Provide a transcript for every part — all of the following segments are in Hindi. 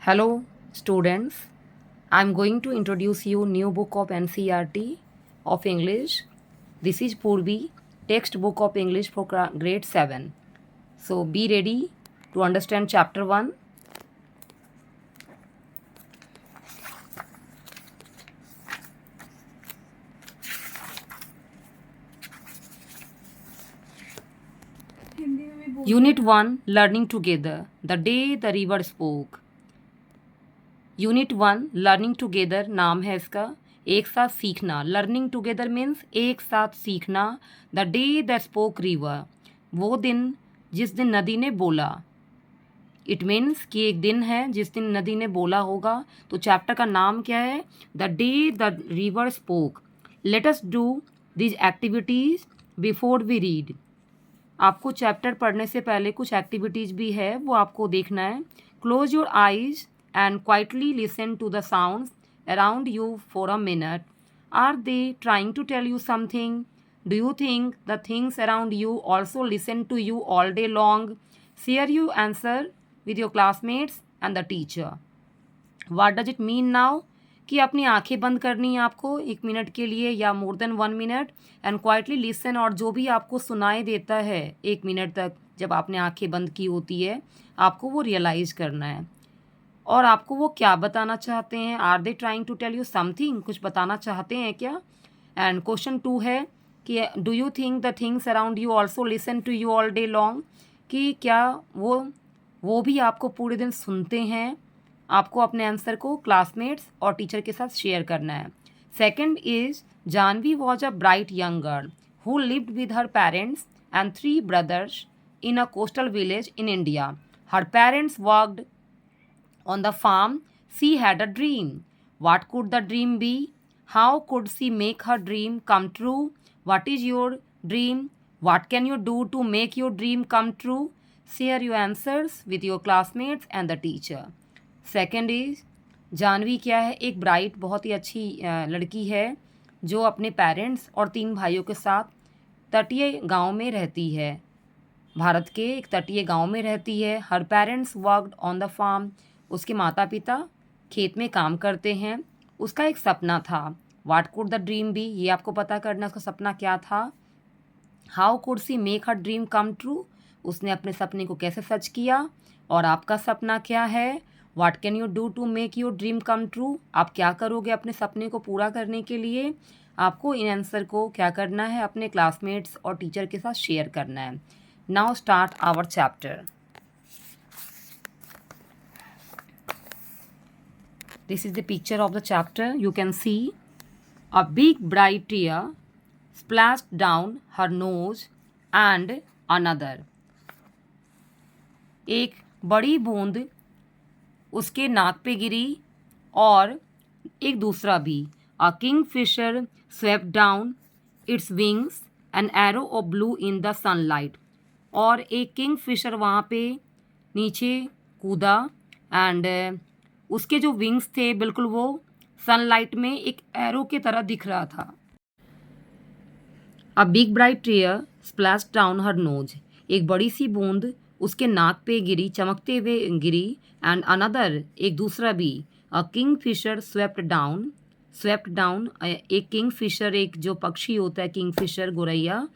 Hello students, I am going to introduce you new book of NCERT of English. This is Purvi, textbook of English for grade 7. So be ready to understand chapter 1. Unit 1, Learning Together, The Day the River Spoke. Unit 1 learning together नाम है इसका, एक साथ सीखना. लर्निंग टुगेदर मीन्स एक साथ सीखना. The day the spoke river, वो दिन जिस दिन नदी ने बोला. इट मीन्स कि एक दिन है जिस दिन नदी ने बोला होगा. तो चैप्टर का नाम क्या है? The day the river spoke. Let us do these activities before we read. आपको चैप्टर पढ़ने से पहले कुछ एक्टिविटीज़ भी है, वो आपको देखना है. Close your eyes and quietly listen to the sounds around you for a minute. Are they trying to tell you something? Do you think the things around you also listen to you all day long? Share your answer with your classmates and the teacher. What does it mean now? कि अपनी आंखें बंद करनी है आपको 1 मिनट के लिए या more than 1 minute and quietly listen. और जो भी आपको सुनाई देता है 1 मिनट तक जब आपने आंखें बंद की होती है, आपको वो रियलाइज़ करना है. और आपको वो क्या बताना चाहते हैं? Are they trying to tell you something, कुछ बताना चाहते हैं क्या? एंड क्वेश्चन 2 है कि do you think the things around you also listen to you all day long, कि क्या वो भी आपको पूरे दिन सुनते हैं? आपको अपने आंसर को क्लासमेट्स और टीचर के साथ शेयर करना है. Second is Janvi was a bright young girl who lived with her parents and 3 brothers in a coastal village in India. Her parents worked on the farm. She had a dream. What could the dream be? How could she make her dream come true? What is your dream? What can you do to make your dream come true? Share your answers with your classmates and the teacher. Second is Janvi क्या है? एक ब्राइट बहुत ही अच्छी लड़की है जो अपने पेरेंट्स और 3 भाइयों के साथ तटीय गांव में रहती है. भारत के एक तटीय गांव में रहती है. हर parents worked on the farm, उसके माता पिता खेत में काम करते हैं. उसका एक सपना था. What could the dream be, ये आपको पता करना उसका सपना क्या था. How could she make her dream come true, उसने अपने सपने को कैसे सच किया. और आपका सपना क्या है? What can you do to make your dream come true, आप क्या करोगे अपने सपने को पूरा करने के लिए. आपको इन आंसर को क्या करना है? अपने क्लासमेट्स और टीचर के साथ शेयर करना है. Now start our chapter. This is the picture of the chapter. You can see a big bright tear splashed down her nose and another. एक बड़ी बूंद उसके नाक पे गिरी और एक दूसरा भी. A kingfisher swept down its wings, an arrow of blue in the sunlight. और एक किंगफिशर वहाँ पे नीचे कूदा एंड उसके जो विंग्स थे बिल्कुल वो सनलाइट में एक एरो की तरह दिख रहा था. A big bright tear splash down her nose, एक बड़ी सी बूंद उसके नाक पे गिरी, चमकते हुए गिरी. एंड अनदर, एक दूसरा भी. A kingfisher swept down, एक किंग फिशर, एक जो पक्षी होता है किंग फिशर गोरैया,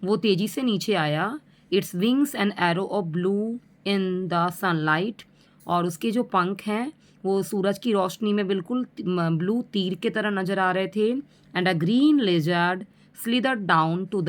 वो तेज़ी से नीचे आया. Its wings and arrow of blue in the sunlight, और उसके जो पंख हैं वो सूरज की रोशनी में बिल्कुल ब्लू तीर के तरह नज़र आ रहे थे. And a green lizard slither down to the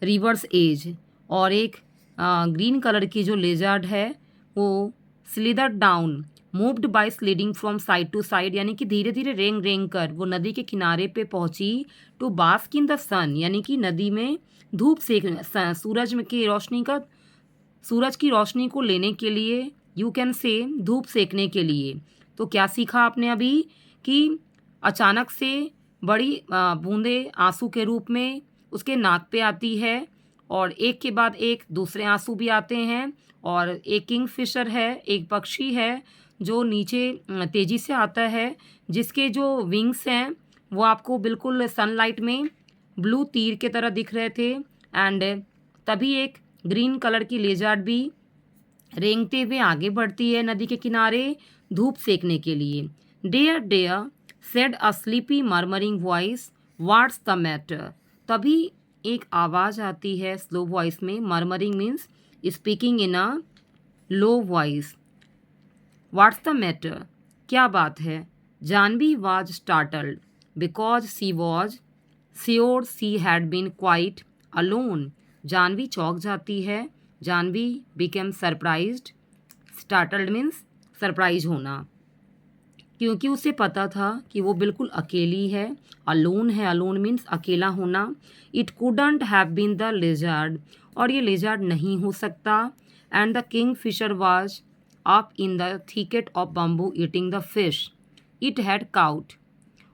river's edge, और एक ग्रीन कलर की जो लेजर्ड है वो slither down, moved by sliding from side to side, यानी कि धीरे धीरे रेंग कर वो नदी के किनारे पे पहुंची. टू बास्क इन द सन, यानी कि नदी में धूप सेक सूरज की रोशनी को लेने के लिए. यू कैन से धूप सेकने के लिए. तो क्या सीखा आपने अभी कि अचानक से बड़ी बूंदें आंसू के रूप में उसके नाक पे आती है और एक के बाद एक दूसरे आंसू भी आते हैं. और एक किंगफिशर है, एक पक्षी है जो नीचे तेज़ी से आता है, जिसके जो विंग्स हैं वो आपको बिल्कुल सनलाइट में ब्लू तीर के तरह दिख रहे थे. एंड तभी एक ग्रीन कलर की लेजर्ड भी रेंगते हुए आगे बढ़ती है नदी के किनारे धूप सेकने के लिए। There there said a sleepy murmuring voice, what's the matter. तभी एक आवाज़ आती है स्लो वॉइस में। Murmuring means speaking in a low voice. What's the matter, क्या बात है। Janvi was startled because she was sure she had been quite alone. Janvi चौंक जाती है। Janvi became surprised. Startled means surprise होना, क्योंकि उसे पता था कि वो बिल्कुल अकेली है। अलोन है, अलोन मीन्स अकेला होना। It couldn't have been the lizard, और ये लिजर्ड नहीं हो सकता। And the kingfisher was up in the thicket of bamboo eating the fish. It had caught,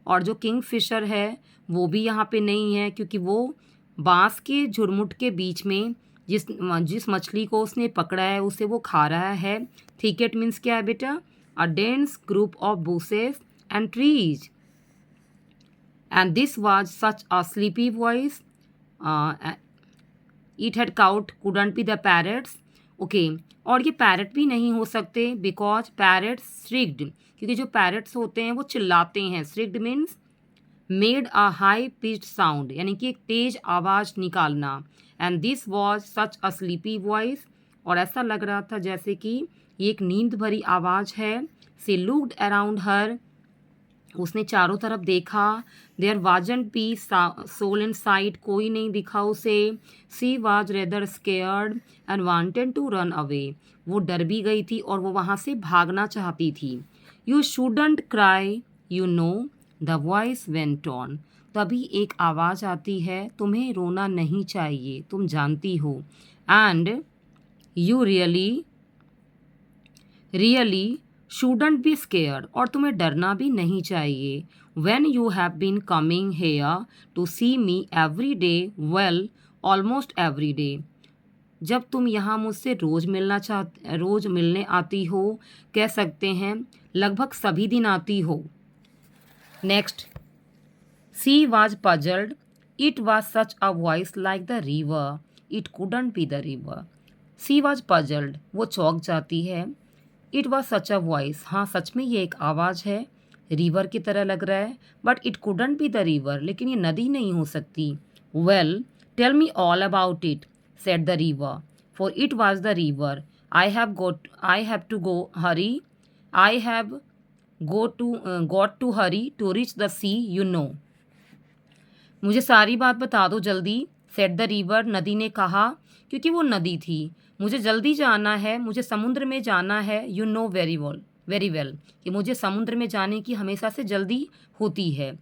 और जो किंग फिशर है वो भी यहाँ पे नहीं है, क्योंकि वो बांस के झुरमुट के बीच में जिस जिस मछली को उसने पकड़ा है उसे वो खा रहा है। थिकेट मीन्स क्या है बेटा? A dense group of bushes and trees. And this was such a sleepy voice. Uh, it had caught couldn't be the parrots. Okay. और ये पैरट भी नहीं हो सकते बिकॉज पैरट्स श्रिक्ड, क्योंकि जो पैरट्स होते हैं वो चिल्लाते हैं। Shrieked means made a high pitched sound, यानी कि एक तेज आवाज़ निकालना। And this was such a sleepy voice, और ऐसा लग रहा था जैसे कि ये एक नींद भरी आवाज़ है। सी लुक्ड अराउंड हर, उसने चारों तरफ देखा। There wasn't be soul in sight, कोई नहीं दिखा उसे। She was rather scared and wanted to run away, वो डर भी गई थी और वो वहाँ से भागना चाहती थी। You shouldn't cry you know, the voice went on. तभी एक आवाज़ आती है, तुम्हें रोना नहीं चाहिए, तुम जानती हो। And you really shouldn't be scared, और तुम्हें डरना भी नहीं चाहिए। When you have been coming here to see me every day, well almost every day, जब तुम यहाँ मुझसे रोज़ मिलने आती हो, कह सकते हैं लगभग सभी दिन आती हो। Next, she was puzzled, it was such a voice like the river, it couldn't be the river. She was puzzled, वो चौंक जाती है। It was such a voice, हाँ सच में ये एक आवाज़ है, रिवर की तरह लग रहा है। But it couldn't be the river, लेकिन ये नदी नहीं हो सकती। Well tell me all about it, said the river, for it was the river. I have to go hurry, I have got to hurry to reach the sea, you know. मुझे सारी बात बता दो जल्दी, सेड द रिवर, नदी ने कहा, क्योंकि वो नदी थी। मुझे जल्दी जाना है, मुझे समुद्र में जाना है। यू नो वेरी वेल कि मुझे समुद्र में जाने की हमेशा से जल्दी होती है।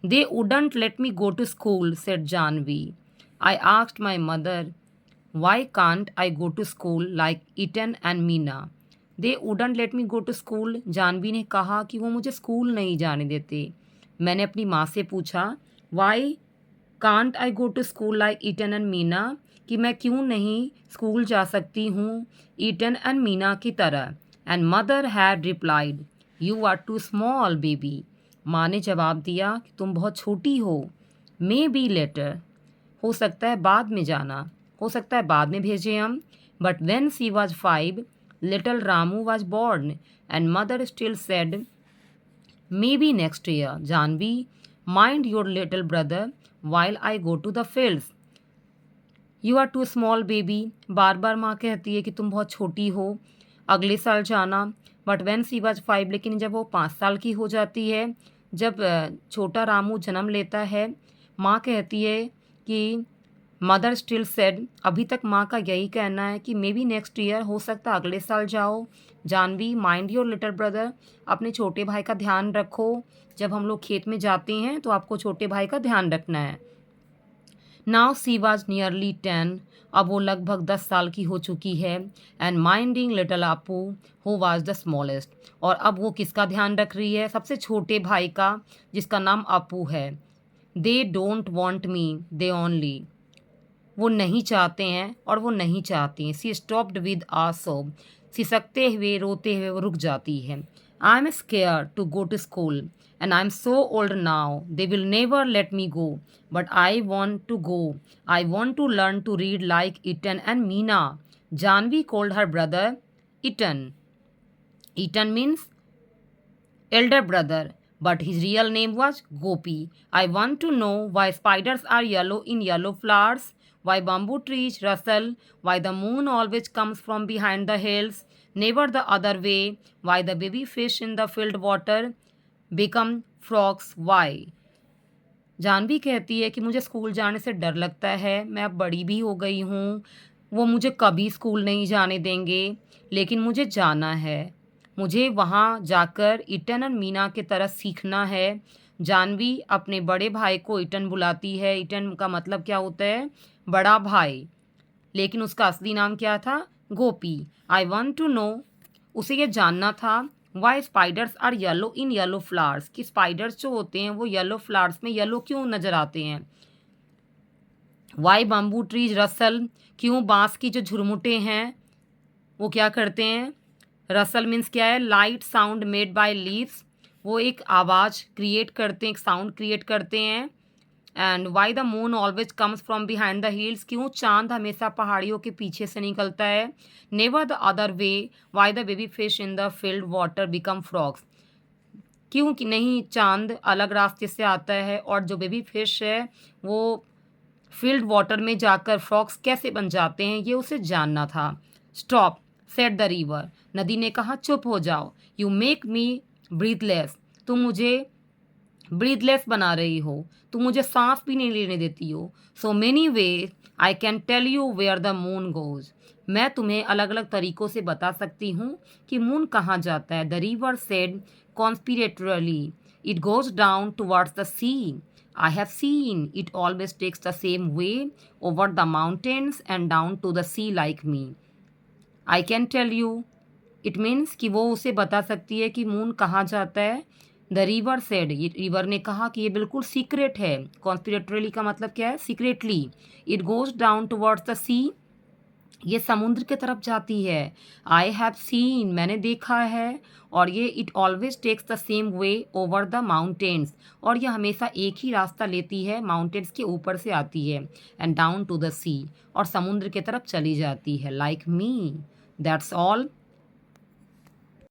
They wouldn't let me go to school, said Janvi. I asked my mother why can't I go to school like Eaton and Meena. They wouldn't let me go to school, Janvi ने कहा कि वो मुझे स्कूल नहीं जाने देते। मैंने अपनी माँ से पूछा why can't I go to school like Eaton and Meena, कि मैं क्यों नहीं स्कूल जा सकती हूँ ईटन एंड मीना की तरह। And mother had replied you are too small baby, माँ ने जवाब दिया कि तुम बहुत छोटी हो। मे बी लेटर, हो सकता है बाद में जाना, हो सकता है बाद में भेजें हम। But when she was 5, little Ramu was born, and mother still said maybe next year, Janvi mind your little brother while I go to the fields. You are too small baby, बार बार माँ कहती है कि तुम बहुत छोटी हो, अगले साल जाना। बट वेन सी वॉज 5, लेकिन जब वो 5 साल की हो जाती है, जब छोटा रामू जन्म लेता है, माँ कहती है कि मदर स्टिल सेड, अभी तक माँ का यही कहना है कि मे बी नेक्स्ट ईयर, हो सकता है अगले साल जाओ। Janvi mind your little brother, अपने छोटे भाई का ध्यान रखो, जब हम लोग खेत में जाते हैं तो आपको छोटे भाई का ध्यान रखना है। नाउ सी वॉज नियरली 10, अब वो लगभग 10 साल की हो चुकी है। And minding little Apu who was the smallest, और अब वो किसका ध्यान रख रही है? सबसे छोटे भाई का, जिसका नाम अपू है। They don't want me they only, वो नहीं चाहते हैं और वो नहीं चाहती हैं। सी स्टॉप्ड विद आ सोब, सिसकते हुए रोते हुए वो रुक जाती है। I am scare to go to school and I am so old now, they will never let me go, but I want to go, I want to learn to read like Eaton and Meena. Janvi called her brother Eaton. Eaton means elder brother, but his real name was Gopi. I want to know why spiders are yellow in yellow flowers, why bamboo trees rustle, why the moon always comes from behind the hills, never the other way, why the baby fish in the filled water become frogs, why. Janvi कहती है कि मुझे स्कूल जाने से डर लगता है, मैं अब बड़ी भी हो गई हूँ, वो मुझे कभी स्कूल नहीं जाने देंगे, लेकिन मुझे जाना है। मुझे वहाँ जाकर ईटन और मीना की तरह सीखना है। जानवी अपने बड़े भाई को ईटन बुलाती है। ईटन का मतलब क्या होता है? बड़ा भाई। लेकिन उसका असली नाम क्या था? Gopi. I want to know, उसे ये जानना था why spiders are yellow in yellow flowers, कि स्पाइडर्स जो होते हैं वो येलो फ्लावर्स में येलो क्यों नजर आते हैं। वाई बम्बू ट्रीज रसल, क्यों बांस की जो झुरमुटे हैं वो क्या करते हैं? रसल मीन्स क्या है? Light sound made by leaves, वो एक आवाज़ क्रिएट करते हैं, एक साउंड क्रिएट करते हैं। And why the moon always comes from behind the hills, क्यों चांद हमेशा पहाड़ियों के पीछे से निकलता है। Never the other way, why the baby fish in the field water become frogs, क्यों कि नहीं चांद अलग रास्ते से आता है और जो बेबी फिश है वो फील्ड वाटर में जाकर फ्रॉग्स कैसे बन जाते हैं, ये उसे जानना था। स्टॉप सेड द रिवर, नदी ने कहा चुप हो जाओ। यू मेक मी ब्रीथलेस, तुम मुझे ब्रीथलेस बना रही हो, तुम मुझे सांस भी नहीं लेने देती हो। So many way I can tell you where the moon goes, मैं तुम्हें अलग अलग तरीकों से बता सकती हूँ कि मून कहाँ जाता है। The river said conspiratorially, it goes down towards the sea, I have seen it always takes the same way over the mountains and down to the sea like me. I can tell you, it means कि वो उसे बता सकती है कि मून कहाँ जाता है। द रिवर सेड, ये रिवर ने कहा कि ये बिल्कुल सीक्रेट है। कॉन्स्पिरेटरली का मतलब क्या है? Secretly. It goes down towards the sea, ये समुद्र की तरफ जाती है। आई हैव सीन, मैंने देखा है। और ये it always takes the same way over the mountains, और ये हमेशा एक ही रास्ता लेती है, माउंटेन्स के ऊपर से आती है। एंड डाउन टू द सी, और समुद्र की तरफ चली जाती है। Like me, that's all.